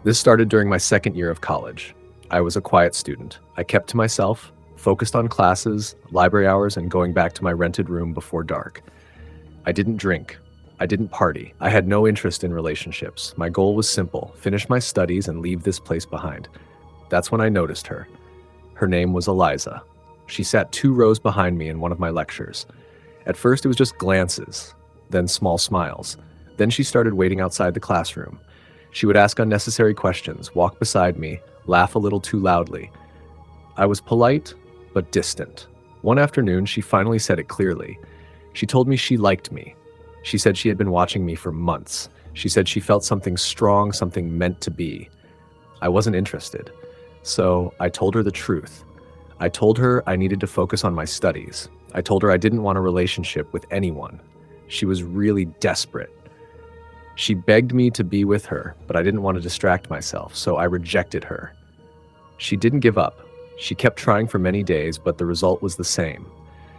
This started during my second year of college. I was a quiet student. I kept to myself, focused on classes, library hours, and going back to my rented room before dark. I didn't drink. I didn't party. I had no interest in relationships. My goal was simple: finish my studies and leave this place behind. That's when I noticed her. Her name was Eliza. She sat 2 rows behind me in one of my lectures. At first, it was just glances, then small smiles. Then she started waiting outside the classroom. She would ask unnecessary questions, walk beside me, laugh a little too loudly. I was polite, but distant. One afternoon, she finally said it clearly. She told me she liked me. She said she had been watching me for months. She said she felt something strong, something meant to be. I wasn't interested. So I told her the truth. I told her I needed to focus on my studies. I told her I didn't want a relationship with anyone. She was really desperate. She begged me to be with her, but I didn't want to distract myself, so I rejected her. She didn't give up. She kept trying for many days, but the result was the same.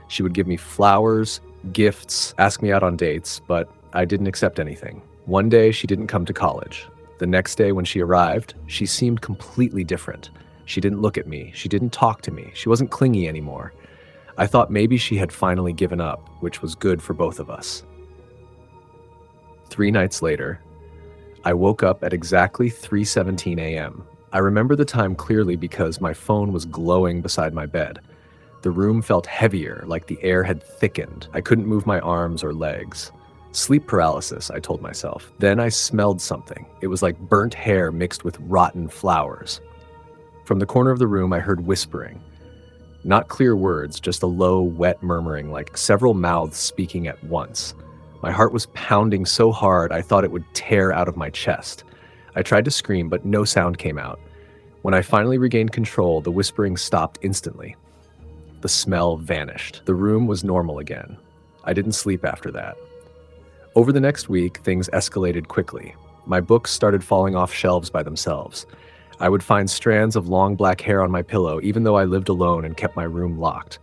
She would give me flowers, gifts, ask me out on dates, but I didn't accept anything. One day, she didn't come to college. The next day, when she arrived, she seemed completely different. She didn't look at me. She didn't talk to me. She wasn't clingy anymore. I thought maybe she had finally given up, which was good for both of us. 3 nights later, I woke up at exactly 3:17 a.m. I remember the time clearly because my phone was glowing beside my bed. The room felt heavier, like the air had thickened. I couldn't move my arms or legs. Sleep paralysis, I told myself. Then I smelled something. It was like burnt hair mixed with rotten flowers. From the corner of the room, I heard whispering. Not clear words, just a low, wet murmuring, like several mouths speaking at once. My heart was pounding so hard I thought it would tear out of my chest. I tried to scream, but no sound came out. When I finally regained control, the whispering stopped instantly. The smell vanished. The room was normal again. I didn't sleep after that. Over the next week, things escalated quickly. My books started falling off shelves by themselves. I would find strands of long black hair on my pillow, even though I lived alone and kept my room locked.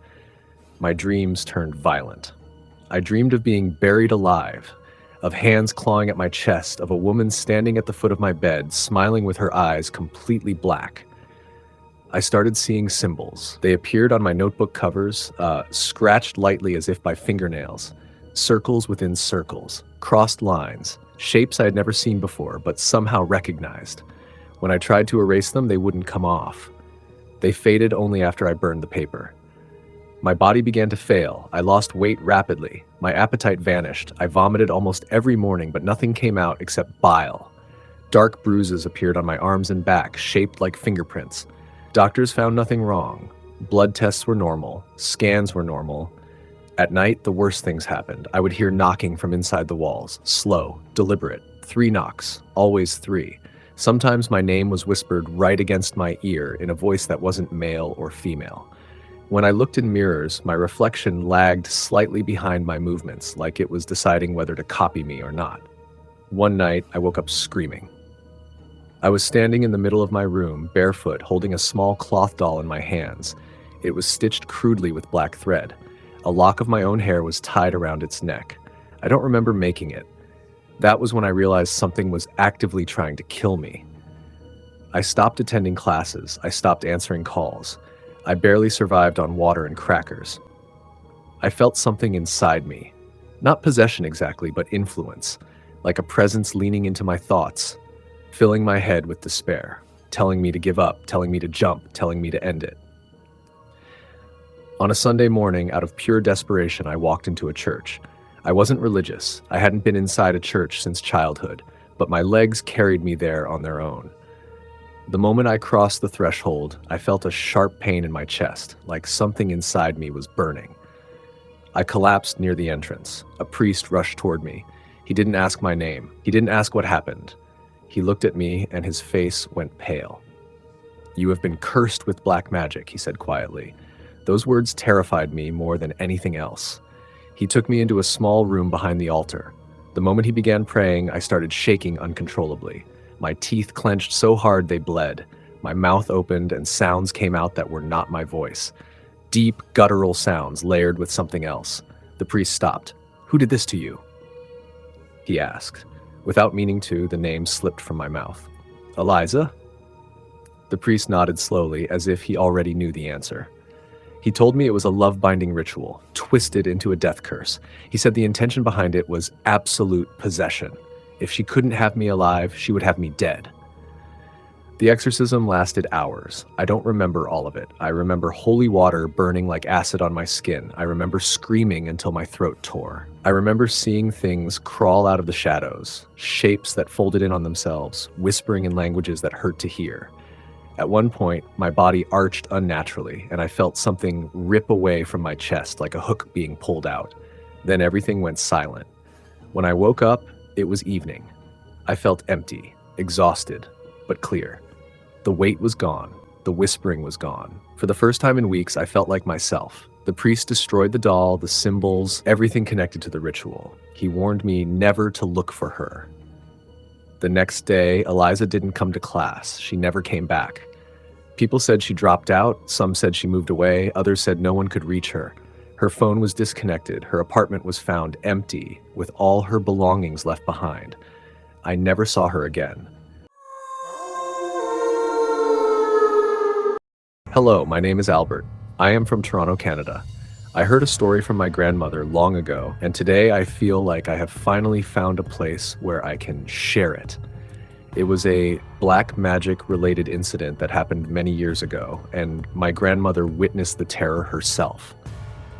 My dreams turned violent. I dreamed of being buried alive, of hands clawing at my chest, of a woman standing at the foot of my bed, smiling with her eyes completely black. I started seeing symbols. They appeared on my notebook covers, scratched lightly as if by fingernails, circles within circles, crossed lines, shapes I had never seen before, but somehow recognized. When I tried to erase them, they wouldn't come off. They faded only after I burned the paper. My body began to fail. I lost weight rapidly. My appetite vanished. I vomited almost every morning, but nothing came out except bile. Dark bruises appeared on my arms and back, shaped like fingerprints. Doctors found nothing wrong. Blood tests were normal. Scans were normal. At night, the worst things happened. I would hear knocking from inside the walls. Slow, deliberate. 3 knocks. Always 3. Sometimes my name was whispered right against my ear in a voice that wasn't male or female. When I looked in mirrors, my reflection lagged slightly behind my movements, like it was deciding whether to copy me or not. One night, I woke up screaming. I was standing in the middle of my room, barefoot, holding a small cloth doll in my hands. It was stitched crudely with black thread. A lock of my own hair was tied around its neck. I don't remember making it. That was when I realized something was actively trying to kill me. I stopped attending classes. I stopped answering calls. I barely survived on water and crackers. I felt something inside me. Not possession exactly, but influence. Like a presence leaning into my thoughts, filling my head with despair, telling me to give up, telling me to jump, telling me to end it. On a Sunday morning, out of pure desperation, I walked into a church. I wasn't religious. I hadn't been inside a church since childhood, but my legs carried me there on their own. The moment I crossed the threshold, I felt a sharp pain in my chest, like something inside me was burning. I collapsed near the entrance. A priest rushed toward me. He didn't ask my name. He didn't ask what happened. He looked at me and his face went pale. "You have been cursed with black magic," he said quietly. Those words terrified me more than anything else. He took me into a small room behind the altar. The moment he began praying, I started shaking uncontrollably. My teeth clenched so hard they bled. My mouth opened and sounds came out that were not my voice. Deep, guttural sounds layered with something else. The priest stopped. "Who did this to you?" he asked. Without meaning to, the name slipped from my mouth. Eliza? The priest nodded slowly, as if he already knew the answer. He told me it was a love-binding ritual, twisted into a death curse. He said the intention behind it was absolute possession. If she couldn't have me alive, she would have me dead. The exorcism lasted hours. I don't remember all of it. I remember holy water burning like acid on my skin. I remember screaming until my throat tore. I remember seeing things crawl out of the shadows, shapes that folded in on themselves, whispering in languages that hurt to hear. At one point, my body arched unnaturally, and I felt something rip away from my chest like a hook being pulled out. Then everything went silent. When I woke up, it was evening. I felt empty, exhausted, but clear. The weight was gone. The whispering was gone. For the first time in weeks, I felt like myself. The priest destroyed the doll, the symbols, everything connected to the ritual. He warned me never to look for her. The next day, Eliza didn't come to class. She never came back. People said she dropped out. Some said she moved away. Others said no one could reach her. Her phone was disconnected. Her apartment was found empty, with all her belongings left behind. I never saw her again. Hello, my name is Albert. I am from Toronto, Canada. I heard a story from my grandmother long ago, and today I feel like I have finally found a place where I can share it. It was a black magic-related incident that happened many years ago, and my grandmother witnessed the terror herself.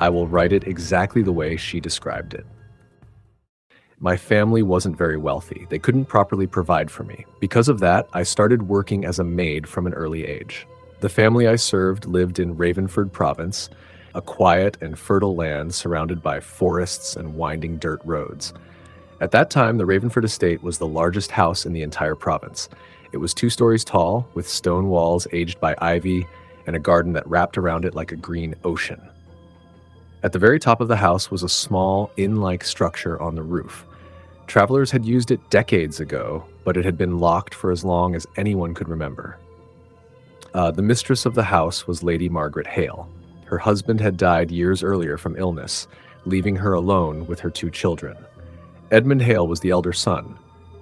I will write it exactly the way she described it. My family wasn't very wealthy. They couldn't properly provide for me. Because of that, I started working as a maid from an early age. The family I served lived in Ravenford Province, a quiet and fertile land surrounded by forests and winding dirt roads. At that time, the Ravenford estate was the largest house in the entire province. It was 2 stories tall, with stone walls aged by ivy, and a garden that wrapped around it like a green ocean. At the very top of the house was a small, inn-like structure on the roof. Travelers had used it decades ago, but it had been locked for as long as anyone could remember. The mistress of the house was Lady Margaret Hale. Her husband had died years earlier from illness, leaving her alone with her 2 children. Edmund Hale was the elder son.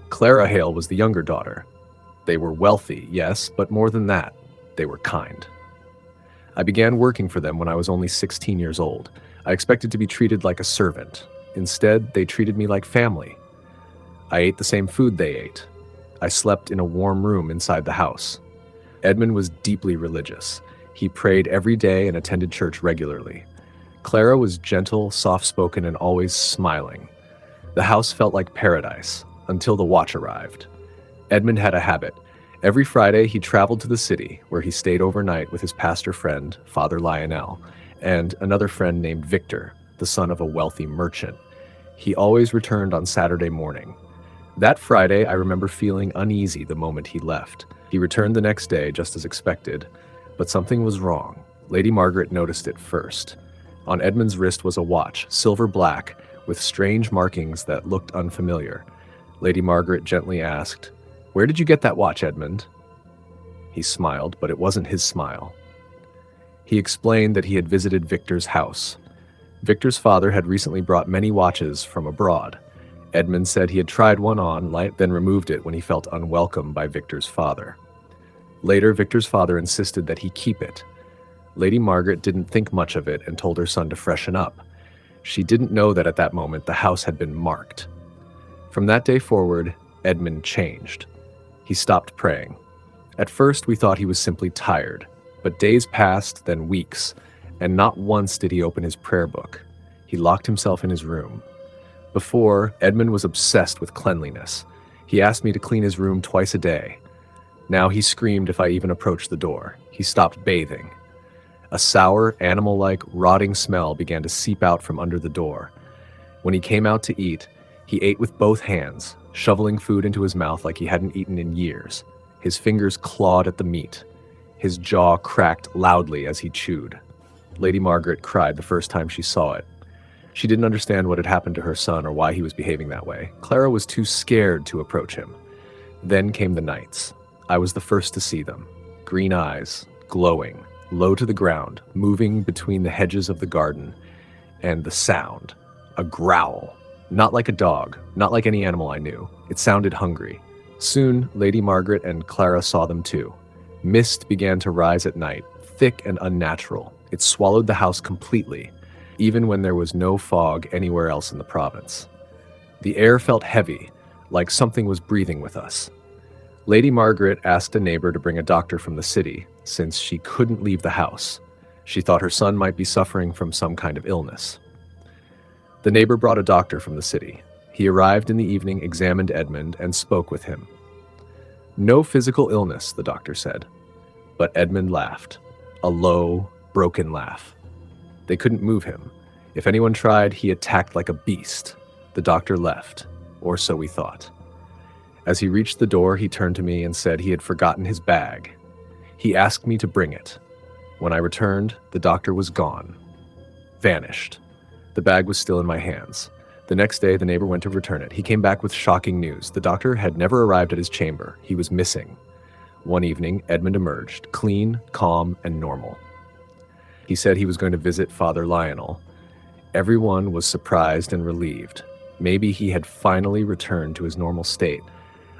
Clara Hale was the younger daughter. They were wealthy, yes, but more than that, they were kind. I began working for them when I was only 16 years old. I expected to be treated like a servant. Instead, they treated me like family. I ate the same food they ate. I slept in a warm room inside the house. Edmund was deeply religious. He prayed every day and attended church regularly. Clara was gentle, soft-spoken, and always smiling. The house felt like paradise, until the watch arrived. Edmund had a habit. Every Friday, he traveled to the city, where he stayed overnight with his pastor friend, Father Lionel, and another friend named Victor, the son of a wealthy merchant. He always returned on Saturday morning. That Friday, I remember feeling uneasy the moment he left. He returned the next day, just as expected, but something was wrong. Lady Margaret noticed it first. On Edmund's wrist was a watch, silver black, with strange markings that looked unfamiliar. Lady Margaret gently asked, "Where did you get that watch, Edmund?" He smiled, but it wasn't his smile. He explained that he had visited Victor's house. Victor's father had recently brought many watches from abroad. Edmund said he had tried one on, then removed it when he felt unwelcome by Victor's father. Later, Victor's father insisted that he keep it. Lady Margaret didn't think much of it and told her son to freshen up. She didn't know that at that moment the house had been marked. From that day forward, Edmund changed. He stopped praying. At first, we thought he was simply tired, but days passed, then weeks, and not once did he open his prayer book. He locked himself in his room. Before, Edmund was obsessed with cleanliness. He asked me to clean his room twice a day. Now he screamed if I even approached the door. He stopped bathing. A sour, animal-like, rotting smell began to seep out from under the door. When he came out to eat, he ate with both hands, shoveling food into his mouth like he hadn't eaten in years. His fingers clawed at the meat. His jaw cracked loudly as he chewed. Lady Margaret cried the first time she saw it. She didn't understand what had happened to her son or why he was behaving that way. Clara was too scared to approach him. Then came the nights. I was the first to see them. Green eyes, glowing, low to the ground, moving between the hedges of the garden. And the sound, a growl. Not like a dog, not like any animal I knew. It sounded hungry. Soon, Lady Margaret and Clara saw them too. Mist began to rise at night, thick and unnatural. It swallowed the house completely, even when there was no fog anywhere else in the province. The air felt heavy, like something was breathing with us. Lady Margaret asked a neighbor to bring a doctor from the city, since she couldn't leave the house. She thought her son might be suffering from some kind of illness. The neighbor brought a doctor from the city. He arrived in the evening, examined Edmund, and spoke with him. No physical illness, the doctor said. But Edmund laughed, a low, broken laugh. They couldn't move him. If anyone tried, he attacked like a beast. The doctor left, or so we thought. As he reached the door, he turned to me and said he had forgotten his bag. He asked me to bring it. When I returned, the doctor was gone. Vanished. The bag was still in my hands. The next day, the neighbor went to return it. He came back with shocking news. The doctor had never arrived at his chamber. He was missing. One evening, Edmund emerged, clean, calm, and normal. He said he was going to visit Father Lionel. Everyone was surprised and relieved. Maybe he had finally returned to his normal state.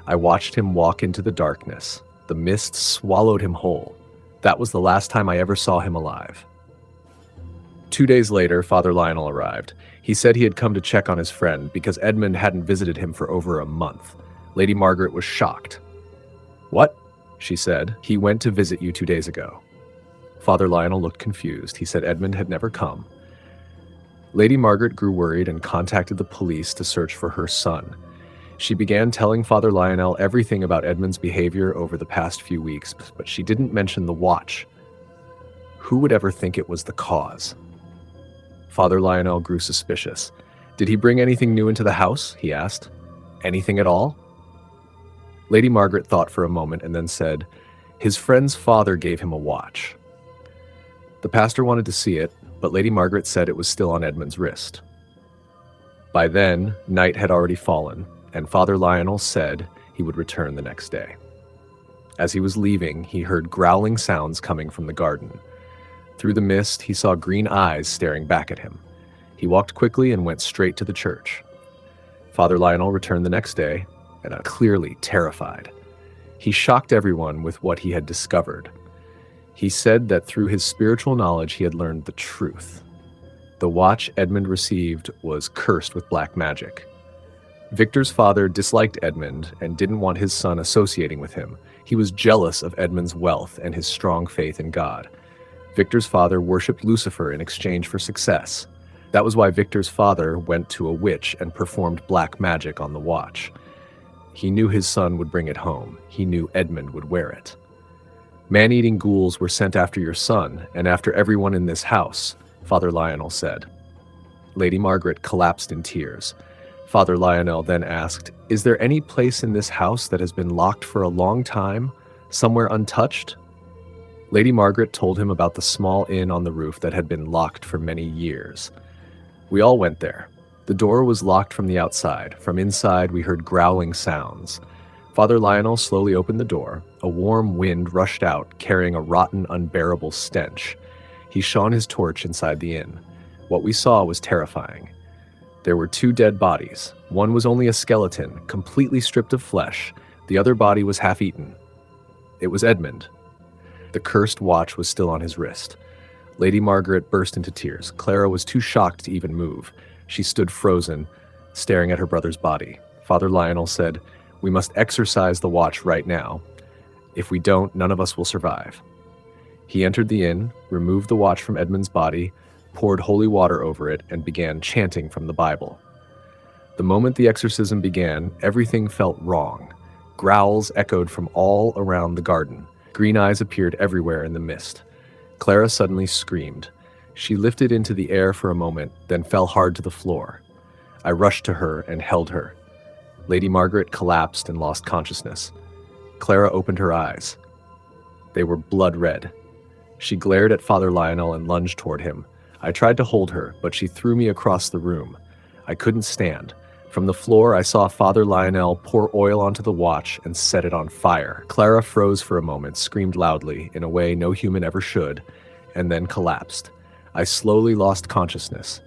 I watched him walk into the darkness. The mist swallowed him whole. That was the last time I ever saw him alive. 2 days later, Father Lionel arrived. He said he had come to check on his friend because Edmund hadn't visited him for over a month. Lady Margaret was shocked. "What?" she said. "He went to visit you 2 days ago." Father Lionel looked confused. He said Edmund had never come. Lady Margaret grew worried and contacted the police to search for her son. She began telling Father Lionel everything about Edmund's behavior over the past few weeks, but she didn't mention the watch. Who would ever think it was the cause? Father Lionel grew suspicious. "Did he bring anything new into the house?" he asked. "Anything at all?" Lady Margaret thought for a moment and then said, "His friend's father gave him a watch." The pastor wanted to see it, but Lady Margaret said it was still on Edmund's wrist. By then, night had already fallen, and Father Lionel said he would return the next day. As he was leaving, he heard growling sounds coming from the garden. Through the mist, he saw green eyes staring back at him. He walked quickly and went straight to the church. Father Lionel returned the next day, and clearly terrified. He shocked everyone with what he had discovered. He said that through his spiritual knowledge, he had learned the truth. The watch Edmund received was cursed with black magic. Victor's father disliked Edmund and didn't want his son associating with him. He was jealous of Edmund's wealth and his strong faith in God. Victor's father worshipped Lucifer in exchange for success. That was why Victor's father went to a witch and performed black magic on the watch. He knew his son would bring it home. He knew Edmund would wear it. "Man-eating ghouls were sent after your son and after everyone in this house," Father Lionel said. Lady Margaret collapsed in tears. Father Lionel then asked, "Is there any place in this house that has been locked for a long time, somewhere untouched?" Lady Margaret told him about the small inn on the roof that had been locked for many years. We all went there. The door was locked from the outside. From inside, we heard growling sounds. Father Lionel slowly opened the door. A warm wind rushed out, carrying a rotten, unbearable stench. He shone his torch inside the inn. What we saw was terrifying. There were 2 dead bodies. One was only a skeleton, completely stripped of flesh. The other body was half-eaten. It was Edmund. The cursed watch was still on his wrist. Lady Margaret burst into tears. Clara was too shocked to even move. She stood frozen, staring at her brother's body. Father Lionel said, "We must exorcise the watch right now. If we don't, none of us will survive." He entered the inn, removed the watch from Edmund's body, poured holy water over it, and began chanting from the Bible. The moment the exorcism began, everything felt wrong. Growls echoed from all around the garden. Green eyes appeared everywhere in the mist. Clara suddenly screamed. She lifted into the air for a moment, then fell hard to the floor. I rushed to her and held her. Lady Margaret collapsed and lost consciousness. Clara opened her eyes. They were blood red. She glared at Father Lionel and lunged toward him. I tried to hold her, but she threw me across the room. I couldn't stand. From the floor, I saw Father Lionel pour oil onto the watch and set it on fire. Clara froze for a moment, screamed loudly, in a way no human ever should, and then collapsed. I slowly lost consciousness.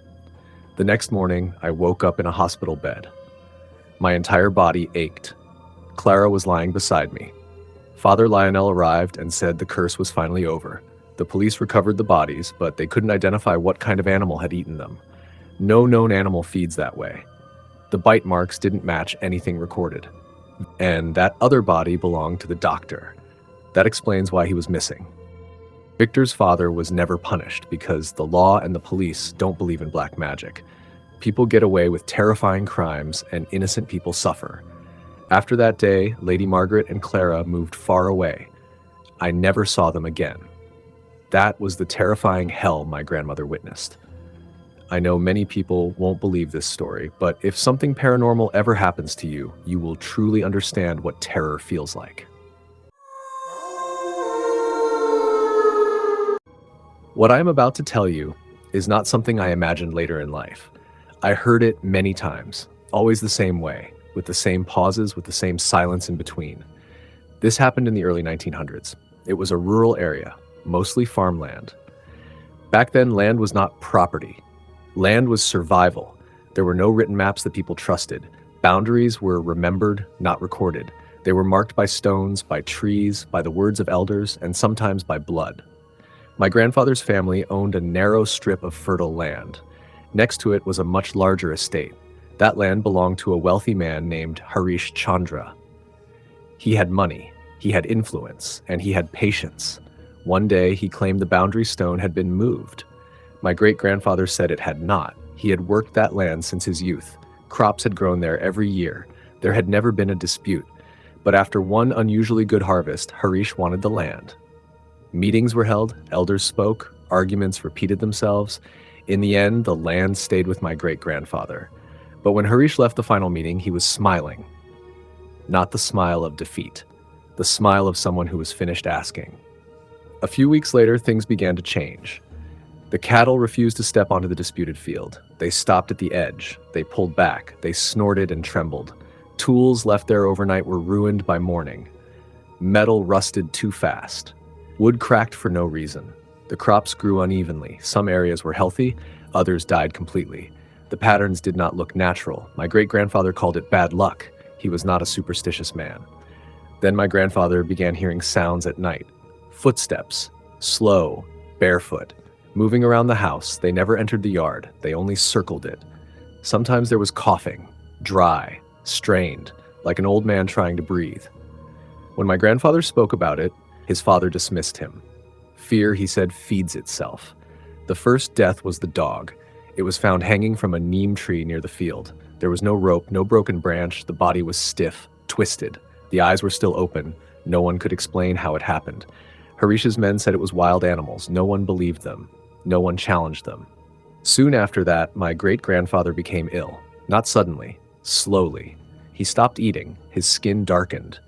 The next morning, I woke up in a hospital bed. My entire body ached. Clara was lying beside me. Father Lionel arrived and said the curse was finally over. The police recovered the bodies, but they couldn't identify what kind of animal had eaten them. No known animal feeds that way. The bite marks didn't match anything recorded. And that other body belonged to the doctor. That explains why he was missing. Victor's father was never punished because the law and the police don't believe in black magic. People get away with terrifying crimes and innocent people suffer. After that day, Lady Margaret and Clara moved far away. I never saw them again. That was the terrifying hell my grandmother witnessed. I know many people won't believe this story, but if something paranormal ever happens to you, you will truly understand what terror feels like. What I am about to tell you is not something I imagined later in life. I heard it many times, always the same way, with the same pauses, with the same silence in between. This happened in the early 1900s. It was a rural area, mostly farmland. Back then, land was not property. Land was survival. There were no written maps that people trusted. Boundaries were remembered, not recorded. They were marked by stones, by trees, by the words of elders, and sometimes by blood. My grandfather's family owned a narrow strip of fertile land. Next to it was a much larger estate. That land belonged to a wealthy man named Harish Chandra. He had money, he had influence, and he had patience. One day, he claimed the boundary stone had been moved. My great-grandfather said it had not. He had worked that land since his youth. Crops had grown there every year. There had never been a dispute. But after one unusually good harvest, Harish wanted the land. Meetings were held, elders spoke, arguments repeated themselves. In the end, the land stayed with my great-grandfather. But when Harish left the final meeting, he was smiling. Not the smile of defeat, the smile of someone who was finished asking. A few weeks later, things began to change. The cattle refused to step onto the disputed field. They stopped at the edge. They pulled back. They snorted and trembled. Tools left there overnight were ruined by morning. Metal rusted too fast. Wood cracked for no reason. The crops grew unevenly. Some areas were healthy, others died completely. The patterns did not look natural. My great-grandfather called it bad luck. He was not a superstitious man. Then my grandfather began hearing sounds at night. Footsteps, slow, barefoot, moving around the house. They never entered the yard. They only circled it. Sometimes there was coughing, dry, strained, like an old man trying to breathe. When my grandfather spoke about it, his father dismissed him. Fear, he said, feeds itself. The first death was the dog. It was found hanging from a neem tree near the field. There was no rope, no broken branch. The body was stiff, twisted. The eyes were still open. No one could explain how it happened. Harish's men said it was wild animals. No one believed them. No one challenged them. Soon after that, my great-grandfather became ill. Not suddenly, slowly. He stopped eating. His skin darkened,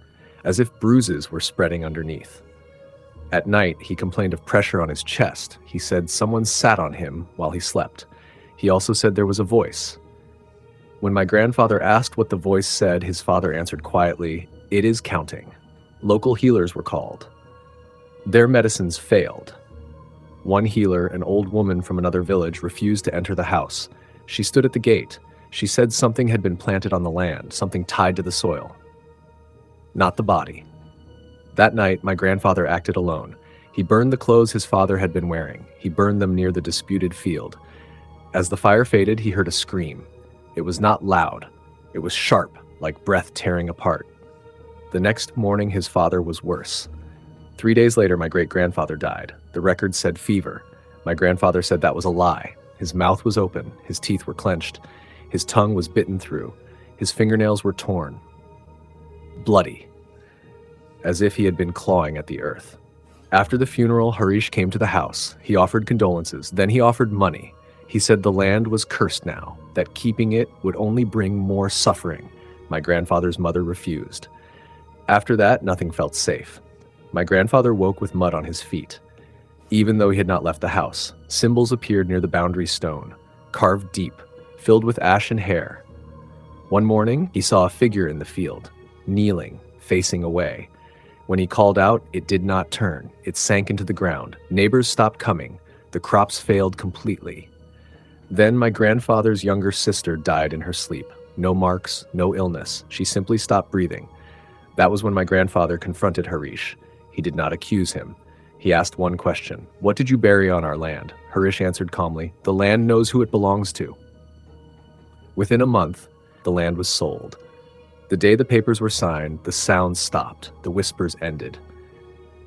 as if bruises were spreading underneath. At night, he complained of pressure on his chest. He said someone sat on him while he slept. He also said there was a voice. When my grandfather asked what the voice said, his father answered quietly, "It is counting." Local healers were called. Their medicines failed. One healer, an old woman from another village, refused to enter the house. She stood at the gate. She said something had been planted on the land, something tied to the soil. Not the body. That night, my grandfather acted alone. He burned the clothes his father had been wearing. He burned them near the disputed field. As the fire faded, he heard a scream. It was not loud. It was sharp, like breath tearing apart. The next morning, his father was worse. 3 days later, my great-grandfather died. The record said fever. My grandfather said that was a lie. His mouth was open. His teeth were clenched. His tongue was bitten through. His fingernails were torn. Bloody, as if he had been clawing at the earth. After the funeral, Harish came to the house. He offered condolences. Then he offered money. He said the land was cursed now, that keeping it would only bring more suffering. My grandfather's mother refused. After that, nothing felt safe. My grandfather woke with mud on his feet. Even though he had not left the house, symbols appeared near the boundary stone, carved deep, filled with ash and hair. One morning, he saw a figure in the field, kneeling, facing away. When he called out, it did not turn. It sank into the ground. Neighbors stopped coming. The crops failed completely. Then my grandfather's younger sister died in her sleep. No marks, no illness. She simply stopped breathing. That was when my grandfather confronted Harish. He did not accuse him. He asked one question: "What did you bury on our land?" Harish answered calmly, "The land knows who it belongs to." Within a month, the land was sold. The day the papers were signed, the sounds stopped, the whispers ended.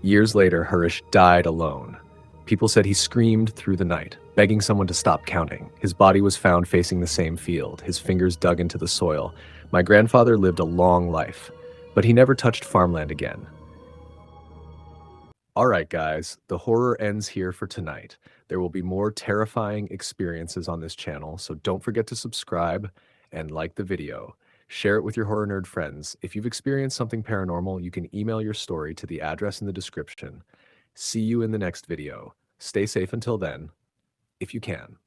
Years later, Harish died alone. People said he screamed through the night, begging someone to stop counting. His body was found facing the same field, his fingers dug into the soil. My grandfather lived a long life, but he never touched farmland again. All right, guys, the horror ends here for tonight. There will be more terrifying experiences on this channel, so don't forget to subscribe and like the video. Share it with your horror nerd friends. If you've experienced something paranormal, you can email your story to the address in the description. See you in the next video. Stay safe until then, if you can.